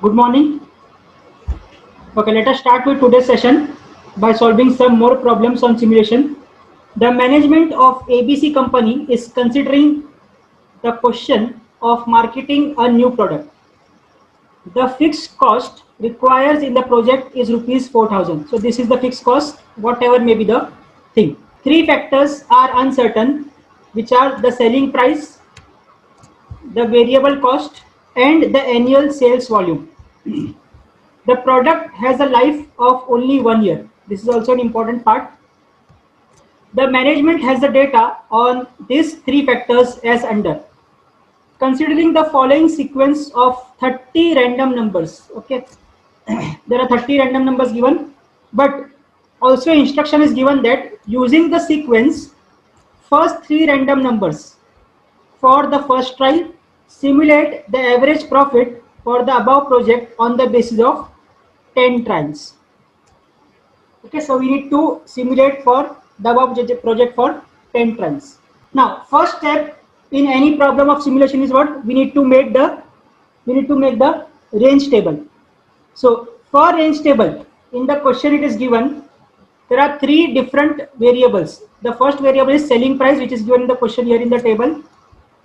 Good morning. Okay, let us start with today's session by solving some more problems on simulation. The management of ABC company is considering the question of marketing a new product. The fixed cost required in the project is rupees 4,000. So this is the fixed cost, whatever may be the thing. Three factors are uncertain, which are the selling price, the variable cost, and the annual sales volume. The product has a life of only 1 year. This is also an important part. The management has the data on these three factors as under. Considering the following sequence of 30 random numbers, okay, there are 30 random numbers given, but also instruction is given that using the sequence, first 3 random numbers for the first trial, simulate the average profit for the above project on the basis of 10 trials. Okay, so we need to simulate for the above project for 10 trials. Now, first step in any problem of simulation is what? We need to make the range table. So for range table, in the question it is given, there are 3 different variables. The first variable is selling price, which is given in the question here in the table.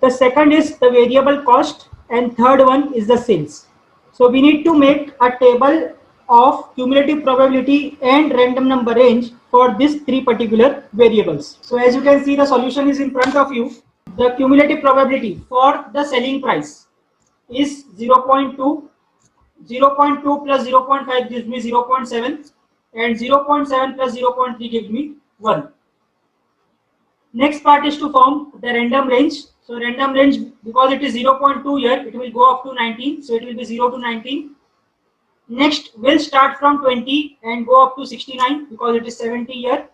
The second is the variable cost, and third one is the sales. So we need to make a table of cumulative probability and random number range for these 3 particular variables. So as you can see, the solution is in front of you. The cumulative probability for the selling price is 0.2. 0.2 plus 0.5 gives me 0.7, and 0.7 plus 0.3 gives me 1. Next part is to form the random range. So random range, because it is 0.2 here, it will go up to 19. So it will be 0 to 19. Next will start from 20 and go up to 69 because it is 70 here.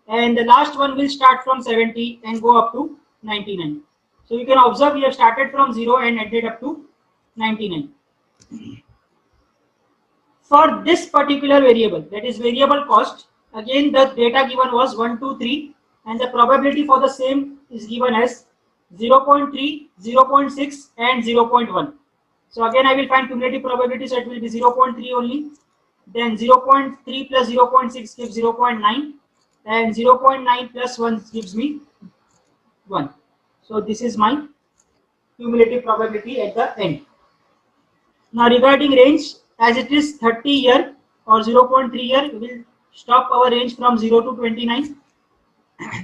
And the last one will start from 70 and go up to 99. So you can observe we have started from 0 and ended up to 99. For this particular variable, that is variable cost, again the data given was 1, 2, 3, and the probability for the same is given as 0.3, 0.6 and 0.1. So again I will find cumulative probability, so it will be 0.3 only. Then 0.3 plus 0.6 gives 0.9, and 0.9 plus 1 gives me 1. So this is my cumulative probability at the end. Now regarding range, as it is 30 here or 0.3 here, we will stop our range from 0 to 29.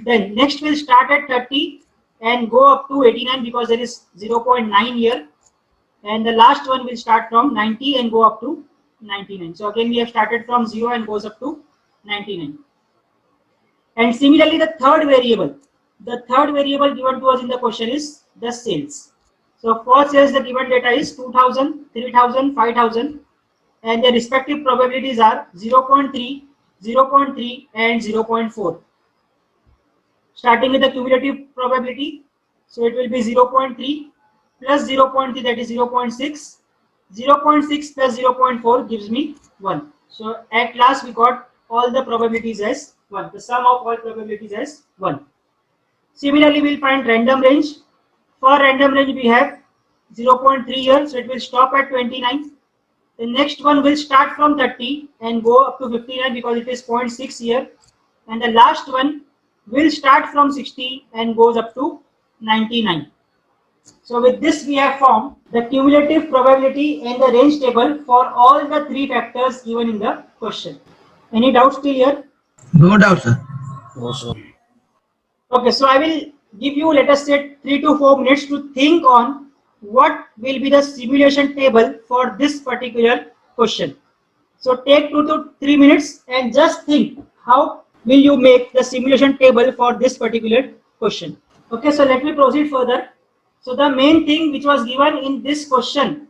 Then next will start at 30 and go up to 89 because there is 0.9 here. And the last one will start from 90 and go up to 99. So again we have started from 0 and goes up to 99. And similarly the third variable given to us in the question is the sales. So for sales the given data is 2000, 3000, 5000, and the respective probabilities are 0.3, 0.3 and 0.4. Starting with the cumulative probability, so it will be 0.3 plus 0.3, that is 0.6. 0.6 plus 0.4 gives me 1. So at last we got all the probabilities as 1. The sum of all probabilities as 1. Similarly, we will find random range. For random range we have 0.3 here, so it will stop at 29. The next one will start from 30 and go up to 59 because it is 0.6 here. And the last one will start from 60 and goes up to 99. So with this we have formed the cumulative probability and the range table for all the 3 factors given in the question. Any doubts still here? No doubt, sir. No, sir. Okay, so I will give you, let us say, 3 to 4 minutes to think on what will be the simulation table for this particular question. So take 2 to 3 minutes and just think how will you make the simulation table for this particular question. Okay, so let me proceed further. So the main thing which was given in this question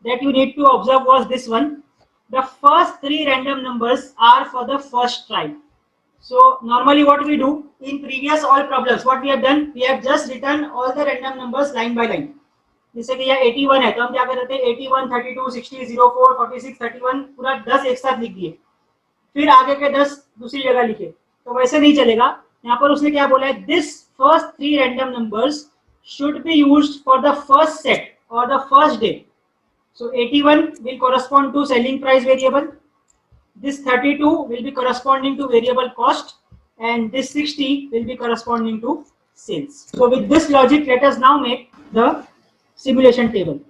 that you need to observe was this one. The first 3 random numbers are for the first try. So normally what we do in previous all problems, what we have done, we have just written all the random numbers line by line. जैसे कि यहाँ 81 है तो हम क्या करते हैं 81, 32, 60, 04, 46, 31 पूरा 10 एक साथ लिख दिए, फिर आगे के 10 दूसरी जगह लिखे, तो वैसे नहीं चलेगा. यहाँ पर उसने क्या बोला है, this first 3 random numbers should be used for the first set or the first day. So 81 will correspond to selling price variable. This 32 will be corresponding to variable cost, and this 60 will be corresponding to sales. So with this logic, let us now make the simulation table.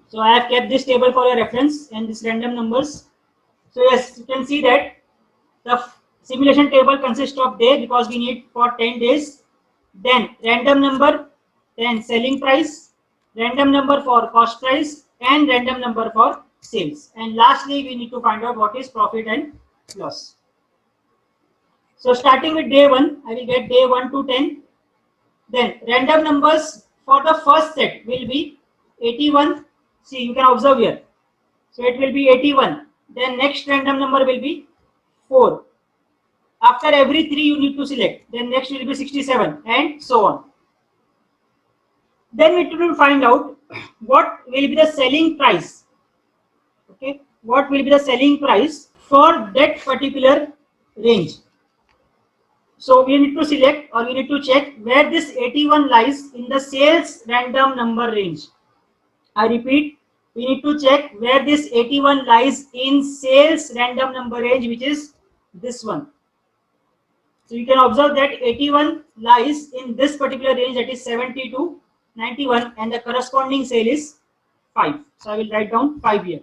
So I have kept this table for your reference and this random numbers. So yes, you can see that the simulation table consists of day because we need for 10 days, then random number, then selling price, random number for cost price, and random number for sales. And lastly, we need to find out what is profit and loss. So starting with day 1, I will get day 1 to 10. Then random numbers for the first set will be 81. See, you can observe here. So it will be 81. Then next random number will be 4. After every 3 you need to select. Then next will be 67 and so on. Then we need to find out what will be the selling price. Okay, what will be the selling price for that particular range. So we need to select, or we need to check where this 81 lies in the sales random number range. I repeat, we need to check where this 81 lies in sales random number range, which is this one. So you can observe that 81 lies in this particular range, that is 70 to 91, and the corresponding sale is 5. So I will write down 5 here.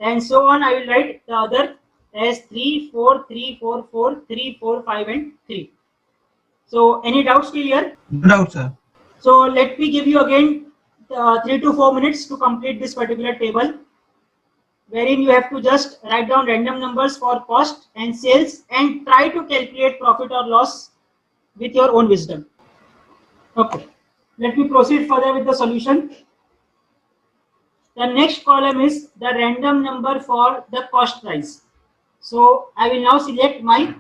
And so on, I will write the other as 3, 4, 3, 4, 4, 3, 4, 5, and 3. So any doubts still here? No doubt, sir. So let me give you again 3 to 4 minutes to complete this particular table, wherein you have to just write down random numbers for cost and sales and try to calculate profit or loss with your own wisdom. Okay, let me proceed further with the solution. The next column is the random number for the cost price. So I will now select my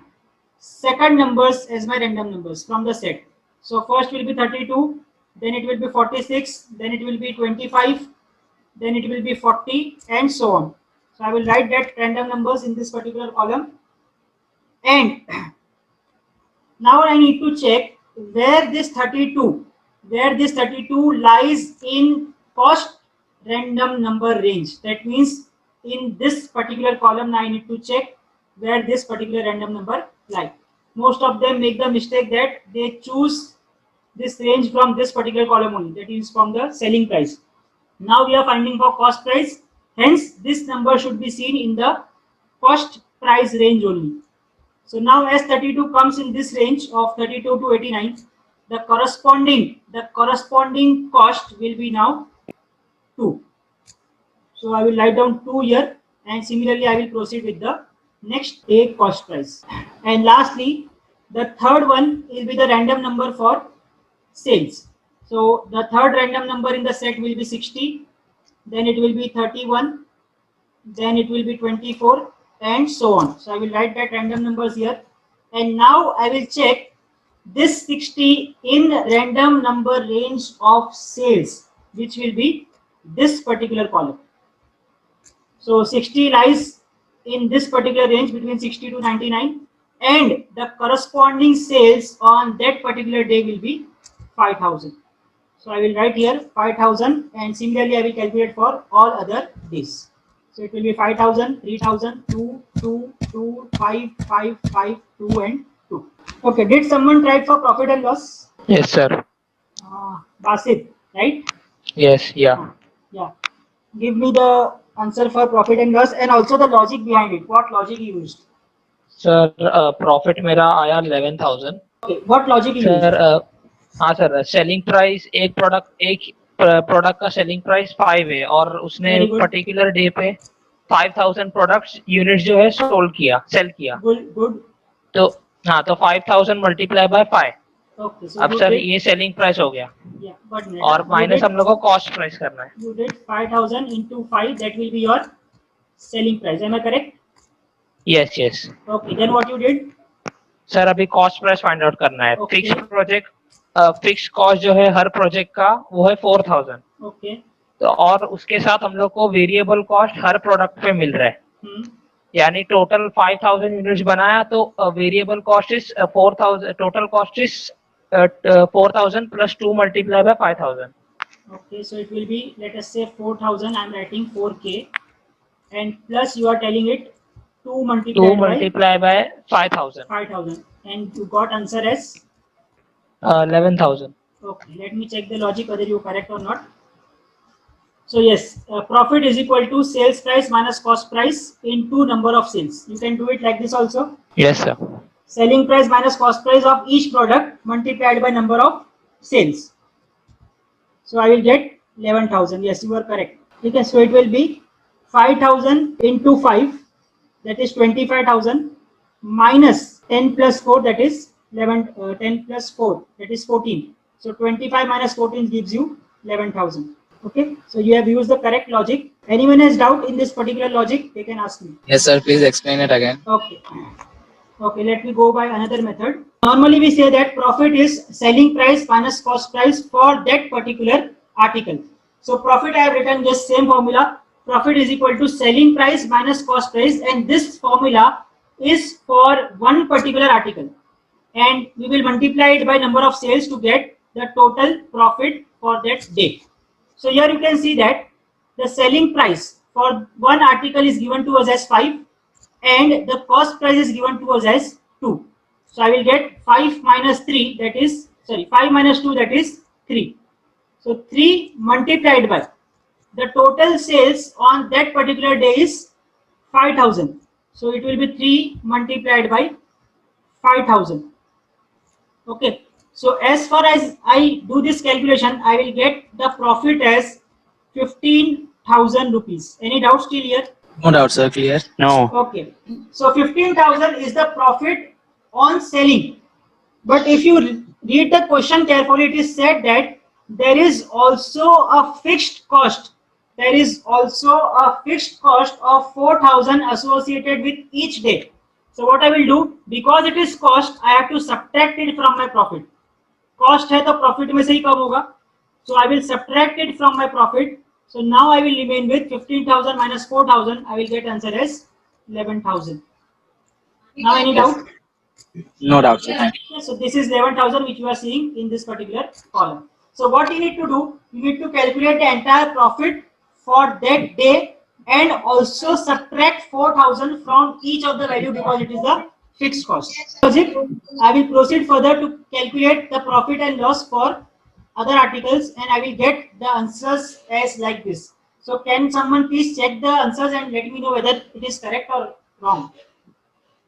second numbers as my random numbers from the set. So first will be 32, then it will be 46, then it will be 25, then it will be 40, and so on. So I will write that random numbers in this particular column. And now I need to check where this 32 lies in cost random number range. That means in this particular column I need to check where this particular random number lies. Most of them make the mistake that they choose this range from this particular column only, that is from the selling price. Now we are finding for cost price, hence this number should be seen in the cost price range only. So now as 32 comes in this range of 32 to 89, the corresponding cost will be now 2. So I will write down 2 here, and similarly I will proceed with the next day cost price. And lastly, the third one will be the random number for sales. So the third random number in the set will be 60, then it will be 31, then it will be 24, and so on. So I will write that random numbers here, and now I will check this 60 in random number range of sales, which will be this particular column. So 60 lies in this particular range between 60 to 99, and the corresponding sales on that particular day will be 5,000. So I will write here 5,000, and similarly I will calculate for all other days. So it will be 5,000, 3,000, 2, 2, 2, 5, 5, 5, 2, and 2. Okay, did someone try for profit and loss? Yes, sir. Basit, right? Yes, yeah. Yeah. Give me the answer for profit and loss, and also the logic behind it. What logic you used? Sir, profit मेरा आया 11,000. Okay, what logic you used? Sir हाँ sir, selling price एक product का selling price 5 है और उसने Very good. Particular day पे 5,000 products units जो है सेल किया. Good. तो हाँ, तो 5,000 मल्टीप्लाई बाय 5. Okay, so अब सर ये सेलिंग प्राइस हो गया. Yeah, but और माइनस हम लोग को कॉस्ट प्राइस करना है. You did 5,000 into 5. That will be your selling price. Am I correct? Yes, yes. Okay. Then what you did? Sir अभी कॉस्ट प्राइस फाइंड आउट करना है. Okay. फिक्स कॉस्ट जो है हर प्रोजेक्ट का वो है 4,000. Okay. तो और उसके साथ हम लोग को वेरिएबल कॉस्ट हर प्रोडक्ट पे मिल रहा है. यानी टोटल 5,000 यूनिट्स बनाया तो variable cost is 4,000. Total cost is 4,000 plus 2 multiply by 5,000. Okay, so it will be, let us say 4,000, I'm writing 4K, and plus you are telling it 2 2 multiplied by multiply by 5,000. 5,000, and you got answer as, 11,000. okay, let me check the logic whether you correct or not. So yes, profit is equal to sales price minus cost price into number of sales. You can do it like this also. Yes, sir. Selling price minus cost price of each product multiplied by number of sales. So I will get 11,000. Yes, you are correct. Okay, so it will be 5,000 into 5, that is 25,000, minus 10 plus 4, that is 11. 10 plus 4, that is 14. So 25 minus 14 gives you 11,000. Okay, so you have used the correct logic. Anyone has doubt in this particular logic, they can ask me. Yes, sir. Please explain it again. Okay. Okay, let me go by another method. Normally we say that profit is selling price minus cost price for that particular article. So profit, I have written this same formula. Profit is equal to selling price minus cost price, and this formula is for one particular article. And we will multiply it by number of sales to get the total profit for that day. So here you can see that the selling price for one article is given to us as 5, and the cost price is given to us as 2. So I will get 5 minus 3, that is, sorry, 5 minus 2, that is 3. So 3 multiplied by the total sales on that particular day is 5,000. So it will be 3 multiplied by 5,000. Okay. So as far as I do this calculation, I will get the profit as 15,000 rupees. Any doubts still here? No doubt, sir. Clear. No. Okay. So 15,000 is the profit on selling. But if you read the question carefully, it is said that there is also a fixed cost. There is also a fixed cost of 4,000 associated with each day. So what I will do, because it is cost, I have to subtract it from my profit. Cost है तो profit में से ही कम होगा. So I will subtract it from my profit. So now I will remain with 15,000 minus 4,000. I will get answer as 11,000. Now any doubt? No doubt, sir. Thank you. Okay, so this is 11,000 which you are seeing in this particular column. So what you need to do, you need to calculate the entire profit for that day and also subtract 4,000 from each of the value because it is the fixed cost. Logic, I will proceed further to calculate the profit and loss for other articles, and I will get the answers as like this. So can someone please check the answers and let me know whether it is correct or wrong?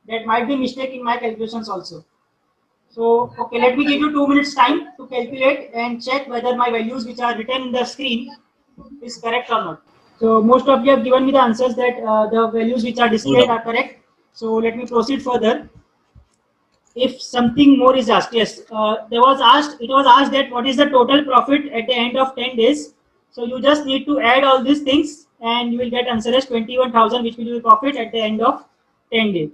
That might be mistake in my calculations also. So, okay, let me give you 2 minutes time to calculate and check whether my values which are written in the screen is correct or not. So, most of you have given me the answers that the values which are displayed are correct. So, let me proceed further. If something more is asked, yes, it was asked that what is the total profit at the end of 10 days. So, you just need to add all these things and you will get answer as 21,000, which will be profit at the end of 10 days.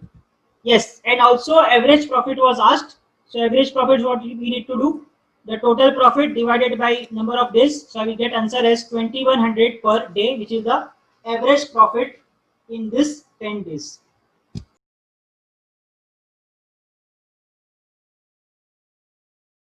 Yes, and also average profit was asked. So average profit is what we need to do. The total profit divided by number of days. So I will get answer as 2100 per day, which is the average profit in this 10 days.